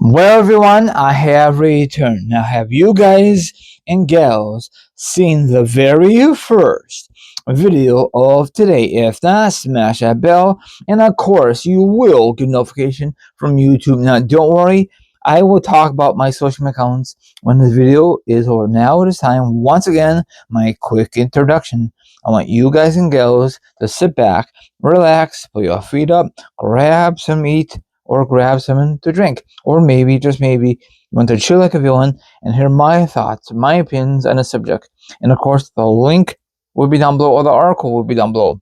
Well, everyone, I have returned. Now, have you guys and gals seen the very first video of today? If not, smash that bell, and of course, you will get notification from YouTube. Now, don't worry, I will talk about my social accounts when the video is over. Now it is time, once again, my quick introduction. I want you guys and gals to sit back, relax, put your feet up, grab some meat, or grab something to drink. Or maybe, just maybe, you want to chill like a villain and hear my thoughts, my opinions on the subject. And of course, the link will be down below, or the article will be down below.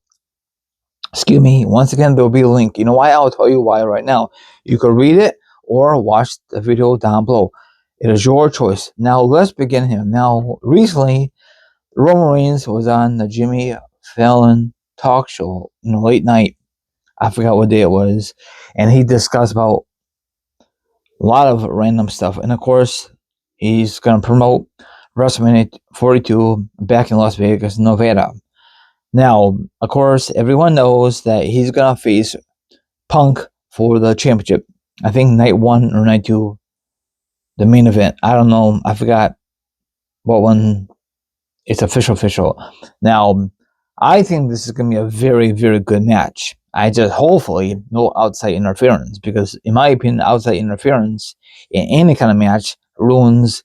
Excuse me, once again, there will be a link. You know why? I'll tell you why right now. You can read it or watch the video down below. It is your choice. Now, let's begin here. Now, recently, Roman Reigns was on the Jimmy Fallon talk show, late night. I forgot what day it was. And he discussed about a lot of random stuff. And of course, he's going to promote WrestleMania 42 back in Las Vegas, Nevada. Now, of course, everyone knows that he's going to face Punk for the championship. I think night 1 or night 2, the main event. I don't know. I forgot what one. It's official. Now, I think this is going to be a very, very good match. I just hopefully no outside interference, because in my opinion, outside interference in any kind of match ruins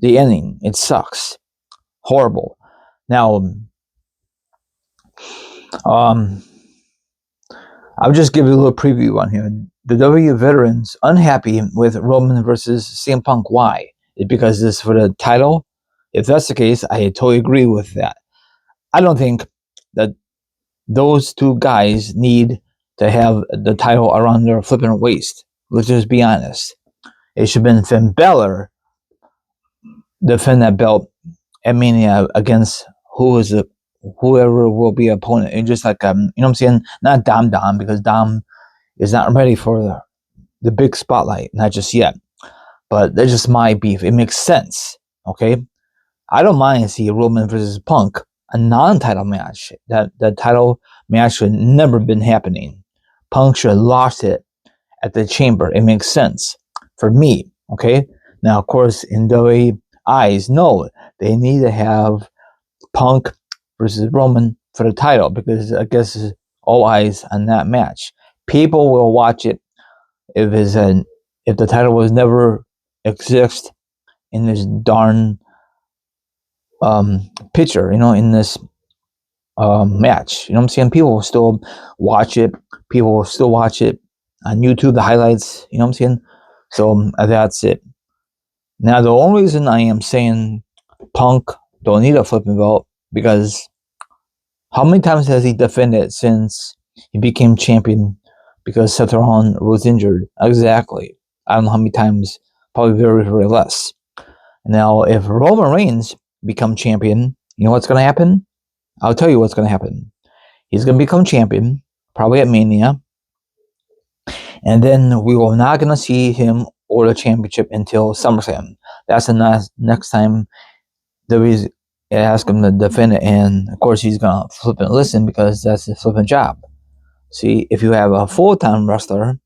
the ending. It sucks. Horrible. Now, I'll just give you a little preview on here. The WWE veterans unhappy with Roman versus CM Punk. Why? It's because this is for the title. If that's the case, I totally agree with that. I don't think that those two guys need to have the title around their flipping waist. Let's just be honest. It should have been Finn Balor defend that belt at Mania against whoever will be opponent. And just like you know what I'm saying? Not Dom, because Dom is not ready for the big spotlight, not just yet. But that's just my beef. It makes sense. Okay? I don't mind seeing Roman versus Punk, a non-title match. That title match should never been happening. Punk should have lost it at the Chamber. It makes sense for me. Okay. Now, of course, in WWE eyes, no, they need to have Punk versus Roman for the title, because I guess all eyes on that match. People will watch it if the title was never exist in this darn picture, in this match. You know what I'm saying? People will still watch it. People will still watch it on YouTube, the highlights. You know what I'm saying? So that's it. Now, the only reason I am saying Punk don't need a flipping belt, because how many times has he defended since he became champion? Because Seth Rollins was injured. Exactly. I don't know how many times. Probably very, very less. Now, if Roman Reigns become champion, you know what's going to happen? I'll tell you what's going to happen. He's going to become champion, probably at Mania. And then we will not going to see him or the championship until SummerSlam. That's the next time WWE's ask him to defend it. And, of course, he's going to flip and listen, because that's his flipping job. See, if you have a full-time wrestler,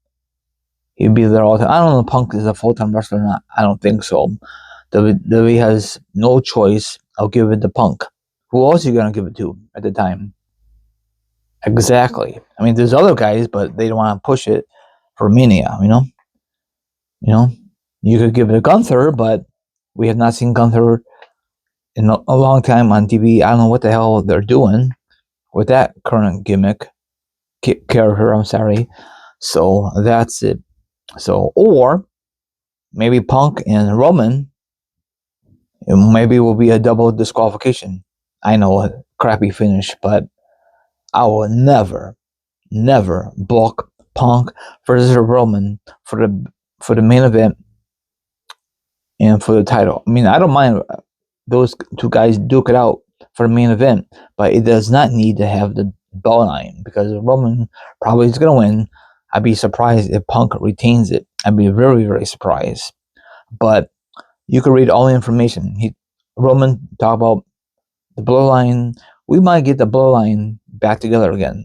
he'd be there all the time. I don't know if Punk is a full-time wrestler or not. I don't think so. WWE has no choice. I'll give it to Punk. Who else are you going to give it to at the time? Exactly. I mean, there's other guys, but they don't want to push it for Mania, You could give it to Gunther, but we have not seen Gunther in a long time on TV. I don't know what the hell they're doing with that current gimmick. Character, I'm sorry. So that's it. So, or maybe Punk and Roman, maybe will be a double disqualification. I know, a crappy finish, but I will never book Punk versus Roman for the main event and for the title. I mean, I don't mind those two guys duke it out for the main event, but it does not need to have the bell line, because Roman probably is going to win. I'd be surprised if Punk retains it. I'd be very, very surprised. But you can read all the information. Roman talk about the bloodline. We might get the bloodline back together again.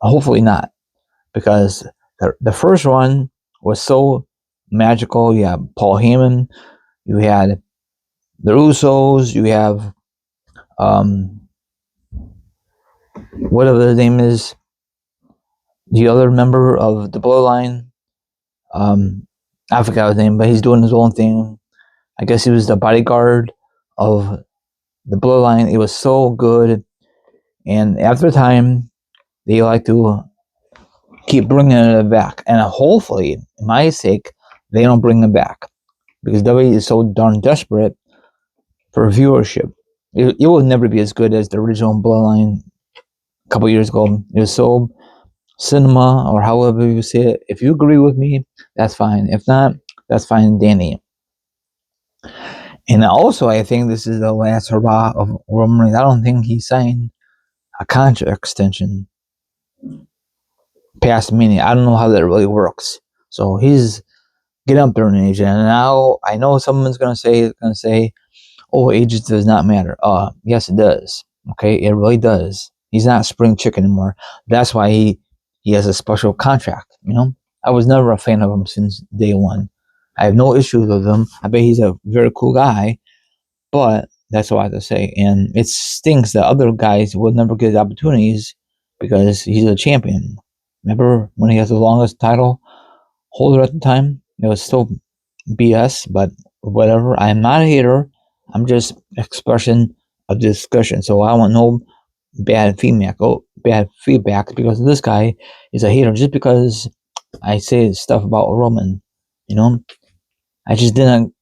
Hopefully not, because the first one was so magical. You have Paul Heyman. You had the Usos. You have whatever the name is, the other member of the Bloodline. Um, I forgot his name, but he's doing his own thing. I guess he was the bodyguard of the Bloodline. It was so good, and after time, they like to keep bringing it back, and hopefully, in my sake, they don't bring it back because WWE is so darn desperate for viewership. It will never be as good as the original Bloodline a couple years ago. It was so cinema, or however you say it. If you agree with me, that's fine. If not, that's fine, Danny. And also, I think this is the last hurrah of Roman Reigns. I don't think he signed a contract extension past Mania. I don't know how that really works. So he's getting up there in age, and now I know someone's gonna say, "Oh, age does not matter." Yes, it does. Okay, it really does. He's not spring chicken anymore. That's why he has a special contract. I was never a fan of him since day one. I have no issues with him. I bet he's a very cool guy, but that's all I have to say. And it stinks that other guys will never get opportunities because he's a champion. Remember when he has the longest title holder at the time? It was still BS, but whatever. I'm not a hater. I'm just expression of discussion. So I want no bad feedback because this guy is a hater just because I say stuff about Roman. You know, I just didn't.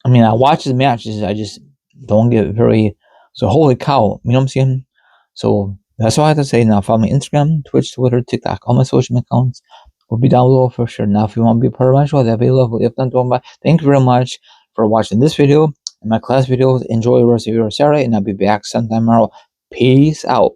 I mean, I watch the matches. I just don't get very. So holy cow, you know what I'm saying? So that's all I have to say. Now follow me Instagram, Twitch, Twitter, TikTok, all my social accounts will be down below for sure. Now if you want to be a part of my show, that'd be lovely. If not, don't bye. Thank you very much for watching this video and my class videos. Enjoy the rest of your Saturday, and I'll be back sometime tomorrow. Peace out.